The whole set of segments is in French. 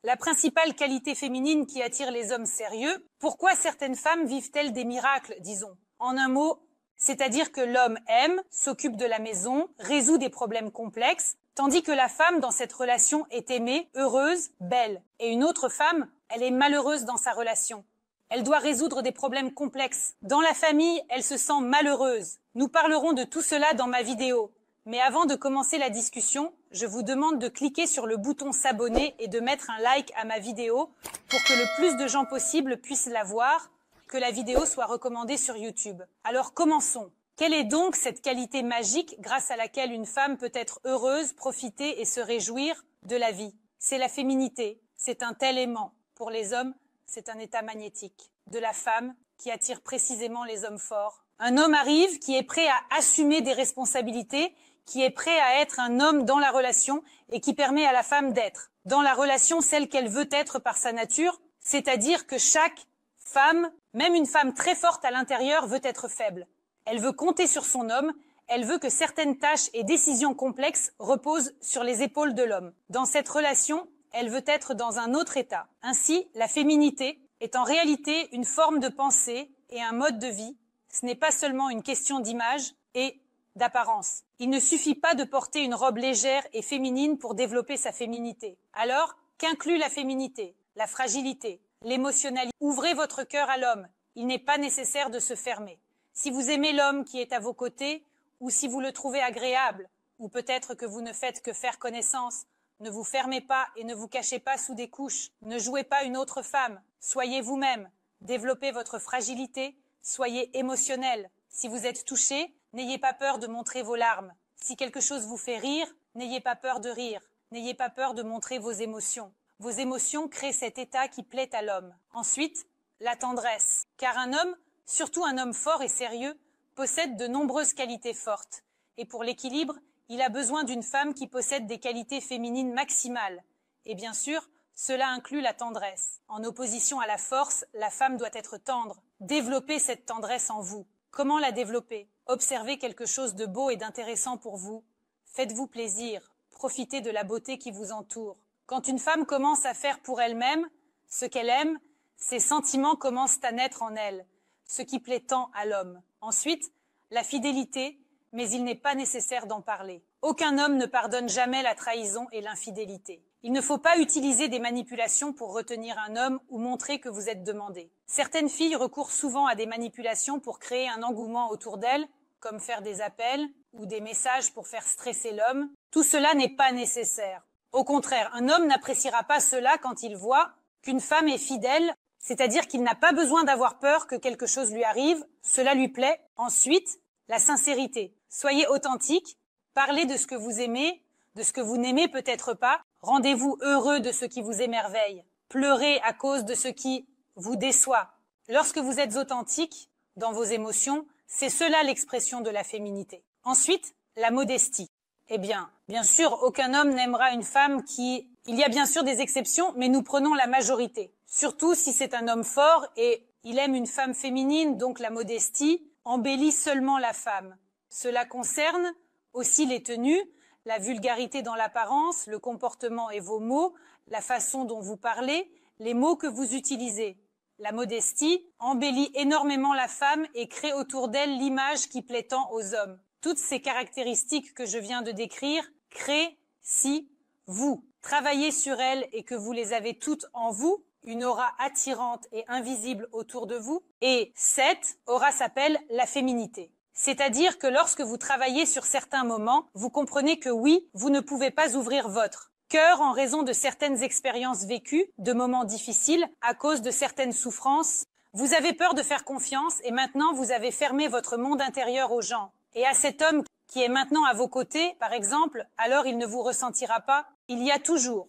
La principale qualité féminine qui attire les hommes sérieux, pourquoi certaines femmes vivent-elles des miracles, disons? En un mot, c'est-à-dire que l'homme aime, s'occupe de la maison, résout des problèmes complexes, tandis que la femme dans cette relation est aimée, heureuse, belle. Et une autre femme, elle est malheureuse dans sa relation. Elle doit résoudre des problèmes complexes. Dans la famille, elle se sent malheureuse. Nous parlerons de tout cela dans ma vidéo. Mais avant de commencer la discussion, je vous demande de cliquer sur le bouton s'abonner et de mettre un like à ma vidéo pour que le plus de gens possible puissent la voir, que la vidéo soit recommandée sur YouTube. Alors commençons. Quelle est donc cette qualité magique grâce à laquelle une femme peut être heureuse, profiter et se réjouir de la vie? C'est la féminité. C'est un tel aimant. Pour les hommes, c'est un état magnétique. De la femme qui attire précisément les hommes forts. Un homme arrive qui est prêt à assumer des responsabilités, qui est prêt à être un homme dans la relation et qui permet à la femme d'être dans la relation celle qu'elle veut être par sa nature, c'est-à-dire que chaque femme, même une femme très forte à l'intérieur, veut être faible. Elle veut compter sur son homme, elle veut que certaines tâches et décisions complexes reposent sur les épaules de l'homme. Dans cette relation, elle veut être dans un autre état. Ainsi, la féminité est en réalité une forme de pensée et un mode de vie. Ce n'est pas seulement une question d'image et d'apparence. Il ne suffit pas de porter une robe légère et féminine pour développer sa féminité. Alors, qu'inclut la féminité? La fragilité, l'émotionnalité. Ouvrez votre cœur à l'homme. Il n'est pas nécessaire de se fermer. Si vous aimez l'homme qui est à vos côtés, ou si vous le trouvez agréable, ou peut-être que vous ne faites que faire connaissance, ne vous fermez pas et ne vous cachez pas sous des couches. Ne jouez pas une autre femme. Soyez vous-même. Développez votre fragilité. Soyez émotionnel. Si vous êtes touché, n'ayez pas peur de montrer vos larmes. Si quelque chose vous fait rire, n'ayez pas peur de rire. N'ayez pas peur de montrer vos émotions. Vos émotions créent cet état qui plaît à l'homme. Ensuite, la tendresse. Car un homme, surtout un homme fort et sérieux, possède de nombreuses qualités fortes. Et pour l'équilibre, il a besoin d'une femme qui possède des qualités féminines maximales. Et bien sûr, cela inclut la tendresse. En opposition à la force, la femme doit être tendre. Développez cette tendresse en vous. Comment la développer? Observez quelque chose de beau et d'intéressant pour vous. Faites-vous plaisir. Profitez de la beauté qui vous entoure. Quand une femme commence à faire pour elle-même ce qu'elle aime, ses sentiments commencent à naître en elle, ce qui plaît tant à l'homme. Ensuite, la fidélité, mais il n'est pas nécessaire d'en parler. Aucun homme ne pardonne jamais la trahison et l'infidélité. Il ne faut pas utiliser des manipulations pour retenir un homme ou montrer que vous êtes demandé. Certaines filles recourent souvent à des manipulations pour créer un engouement autour d'elles, comme faire des appels ou des messages pour faire stresser l'homme. Tout cela n'est pas nécessaire. Au contraire, un homme n'appréciera pas cela quand il voit qu'une femme est fidèle, c'est-à-dire qu'il n'a pas besoin d'avoir peur que quelque chose lui arrive, cela lui plaît. Ensuite, la sincérité. Soyez authentique, parlez de ce que vous aimez, de ce que vous n'aimez peut-être pas, rendez-vous heureux de ce qui vous émerveille, pleurez à cause de ce qui vous déçoit. Lorsque vous êtes authentique dans vos émotions, c'est cela l'expression de la féminité. Ensuite, la modestie. Eh bien sûr, aucun homme n'aimera une femme qui... Il y a bien sûr des exceptions, mais nous prenons la majorité. Surtout si c'est un homme fort et il aime une femme féminine, donc la modestie embellit seulement la femme. Cela concerne aussi les tenues, la vulgarité dans l'apparence, le comportement et vos mots, la façon dont vous parlez, les mots que vous utilisez. La modestie embellit énormément la femme et crée autour d'elle l'image qui plaît tant aux hommes. Toutes ces caractéristiques que je viens de décrire créent, si vous travaillez sur elles et que vous les avez toutes en vous, une aura attirante et invisible autour de vous. Et cette aura s'appelle la féminité. C'est-à-dire que lorsque vous travaillez sur certains moments, vous comprenez que oui, vous ne pouvez pas ouvrir votre cœur en raison de certaines expériences vécues, de moments difficiles, à cause de certaines souffrances. Vous avez peur de faire confiance et maintenant vous avez fermé votre monde intérieur aux gens. Et à cet homme qui est maintenant à vos côtés, par exemple, alors il ne vous ressentira pas. Il y a toujours,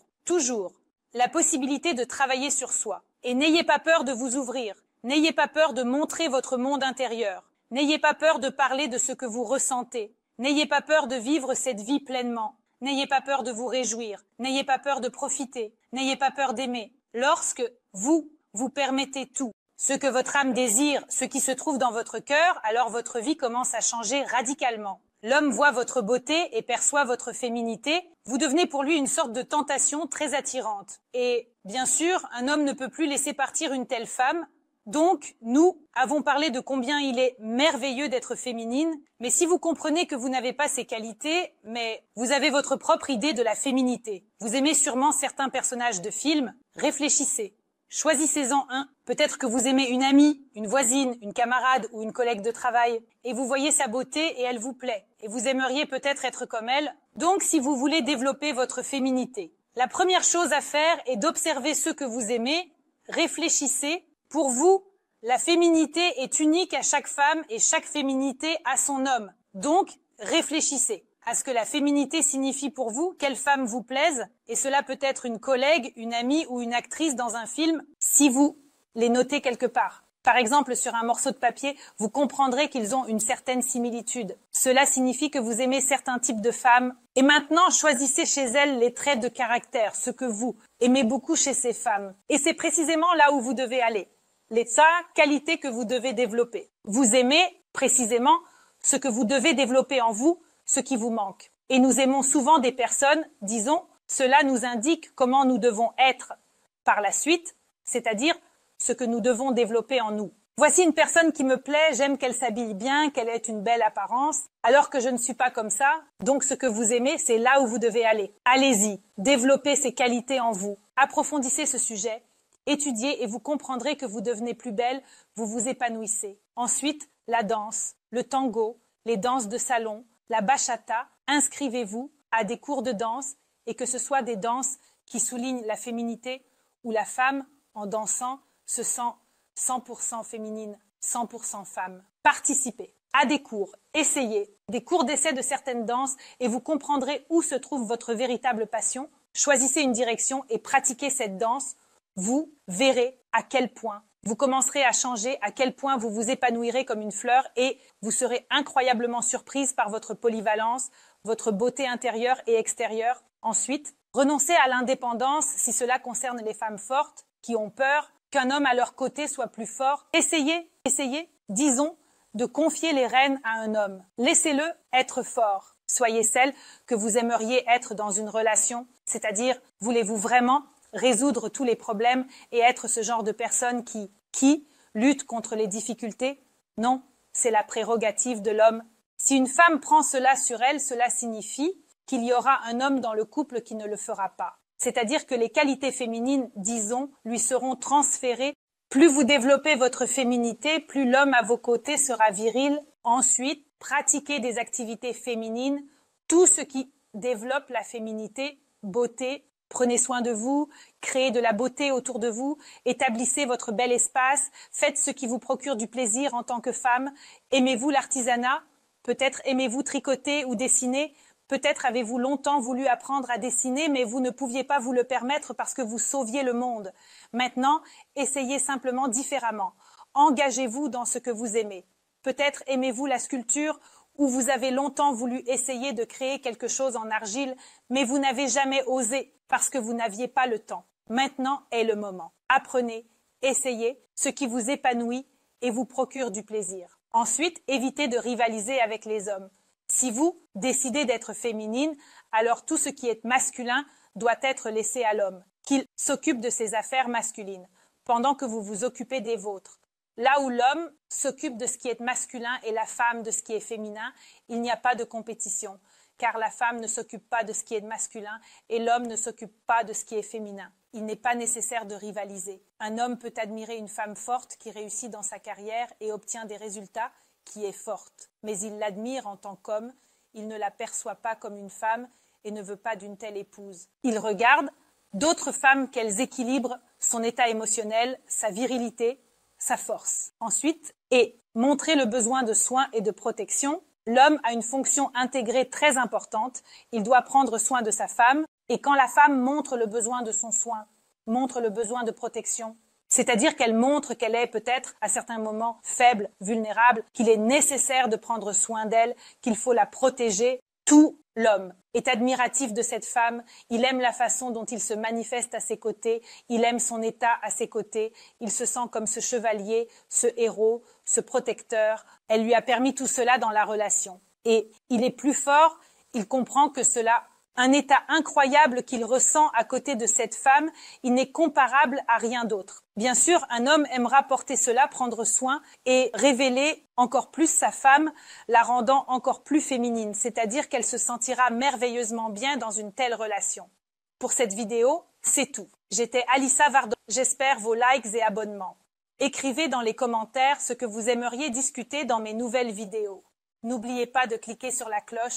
la possibilité de travailler sur soi. Et n'ayez pas peur de vous ouvrir. N'ayez pas peur de montrer votre monde intérieur. N'ayez pas peur de parler de ce que vous ressentez. N'ayez pas peur de vivre cette vie pleinement. N'ayez pas peur de vous réjouir. N'ayez pas peur de profiter. N'ayez pas peur d'aimer. Lorsque vous permettez tout, ce que votre âme désire, ce qui se trouve dans votre cœur, alors votre vie commence à changer radicalement. L'homme voit votre beauté et perçoit votre féminité. Vous devenez pour lui une sorte de tentation très attirante. Et bien sûr, un homme ne peut plus laisser partir une telle femme. Donc, nous avons parlé de combien il est merveilleux d'être féminine. Mais si vous comprenez que vous n'avez pas ces qualités, mais vous avez votre propre idée de la féminité. Vous aimez sûrement certains personnages de films. Réfléchissez. Choisissez-en un. Peut-être que vous aimez une amie, une voisine, une camarade ou une collègue de travail et vous voyez sa beauté et elle vous plaît. Et vous aimeriez peut-être être comme elle. Donc, si vous voulez développer votre féminité, la première chose à faire est d'observer ceux que vous aimez. Réfléchissez. Pour vous, la féminité est unique à chaque femme et chaque féminité a son homme. Donc, réfléchissez à ce que la féminité signifie pour vous, quelle femme vous plaise, et cela peut être une collègue, une amie ou une actrice dans un film, si vous les notez quelque part. Par exemple, sur un morceau de papier, vous comprendrez qu'ils ont une certaine similitude. Cela signifie que vous aimez certains types de femmes. Et maintenant, choisissez chez elles les traits de caractère, ce que vous aimez beaucoup chez ces femmes. Et c'est précisément là où vous devez aller. Les 5 qualités que vous devez développer. Vous aimez précisément ce que vous devez développer en vous, ce qui vous manque. Et nous aimons souvent des personnes, disons, cela nous indique comment nous devons être par la suite, c'est-à-dire ce que nous devons développer en nous. Voici une personne qui me plaît, j'aime qu'elle s'habille bien, qu'elle ait une belle apparence, alors que je ne suis pas comme ça. Donc ce que vous aimez, c'est là où vous devez aller. Allez-y, développez ces qualités en vous. Approfondissez ce sujet, étudiez et vous comprendrez que vous devenez plus belle, vous vous épanouissez. Ensuite, la danse, le tango, les danses de salon, la bachata, inscrivez-vous à des cours de danse et que ce soit des danses qui soulignent la féminité où la femme, en dansant, se sent 100% féminine, 100% femme. Participez à des cours, essayez des cours d'essai de certaines danses et vous comprendrez où se trouve votre véritable passion. Choisissez une direction et pratiquez cette danse. Vous verrez à quel point vous commencerez à changer, à quel point vous vous épanouirez comme une fleur et vous serez incroyablement surprise par votre polyvalence, votre beauté intérieure et extérieure. Ensuite, renoncez à l'indépendance si cela concerne les femmes fortes qui ont peur qu'un homme à leur côté soit plus fort. Essayez, disons, de confier les rênes à un homme. Laissez-le être fort. Soyez celle que vous aimeriez être dans une relation, c'est-à-dire, voulez-vous vraiment résoudre tous les problèmes et être ce genre de personne qui lutte contre les difficultés? Non, c'est la prérogative de l'homme. Si une femme prend cela sur elle, cela signifie qu'il y aura un homme dans le couple qui ne le fera pas. C'est-à-dire que les qualités féminines, disons, lui seront transférées. Plus vous développez votre féminité, plus l'homme à vos côtés sera viril. Ensuite, pratiquez des activités féminines, tout ce qui développe la féminité, beauté. Prenez soin de vous, créez de la beauté autour de vous, établissez votre bel espace, faites ce qui vous procure du plaisir en tant que femme, aimez-vous l'artisanat, peut-être aimez-vous tricoter ou dessiner, peut-être avez-vous longtemps voulu apprendre à dessiner mais vous ne pouviez pas vous le permettre parce que vous sauviez le monde. Maintenant, essayez simplement différemment. Engagez-vous dans ce que vous aimez. Peut-être aimez-vous la sculpture ou vous avez longtemps voulu essayer de créer quelque chose en argile, mais vous n'avez jamais osé parce que vous n'aviez pas le temps. Maintenant est le moment. Apprenez, essayez ce qui vous épanouit et vous procure du plaisir. Ensuite, évitez de rivaliser avec les hommes. Si vous décidez d'être féminine, alors tout ce qui est masculin doit être laissé à l'homme, qu'il s'occupe de ses affaires masculines, pendant que vous vous occupez des vôtres. Là où l'homme s'occupe de ce qui est masculin et la femme de ce qui est féminin, il n'y a pas de compétition, car la femme ne s'occupe pas de ce qui est masculin et l'homme ne s'occupe pas de ce qui est féminin. Il n'est pas nécessaire de rivaliser. Un homme peut admirer une femme forte qui réussit dans sa carrière et obtient des résultats, qui est forte. Mais il l'admire en tant qu'homme, il ne la perçoit pas comme une femme et ne veut pas d'une telle épouse. Il regarde d'autres femmes qu'elles équilibrent son état émotionnel, sa virilité, sa force. Ensuite, et montrer le besoin de soins et de protection. L'homme a une fonction intégrée très importante. Il doit prendre soin de sa femme. Et quand la femme montre le besoin de son soin, montre le besoin de protection, c'est-à-dire qu'elle montre qu'elle est peut-être à certains moments faible, vulnérable, qu'il est nécessaire de prendre soin d'elle, qu'il faut la protéger, tout l'homme est admiratif de cette femme, il aime la façon dont il se manifeste à ses côtés, il aime son état à ses côtés, il se sent comme ce chevalier, ce héros, ce protecteur. Elle lui a permis tout cela dans la relation. Et il est plus fort, il comprend que cela, un état incroyable qu'il ressent à côté de cette femme, il n'est comparable à rien d'autre. Bien sûr, un homme aimera porter cela, prendre soin et révéler encore plus sa femme, la rendant encore plus féminine, c'est-à-dire qu'elle se sentira merveilleusement bien dans une telle relation. Pour cette vidéo, c'est tout. J'étais Alissa Vardon. J'espère vos likes et abonnements. Écrivez dans les commentaires ce que vous aimeriez discuter dans mes nouvelles vidéos. N'oubliez pas de cliquer sur la cloche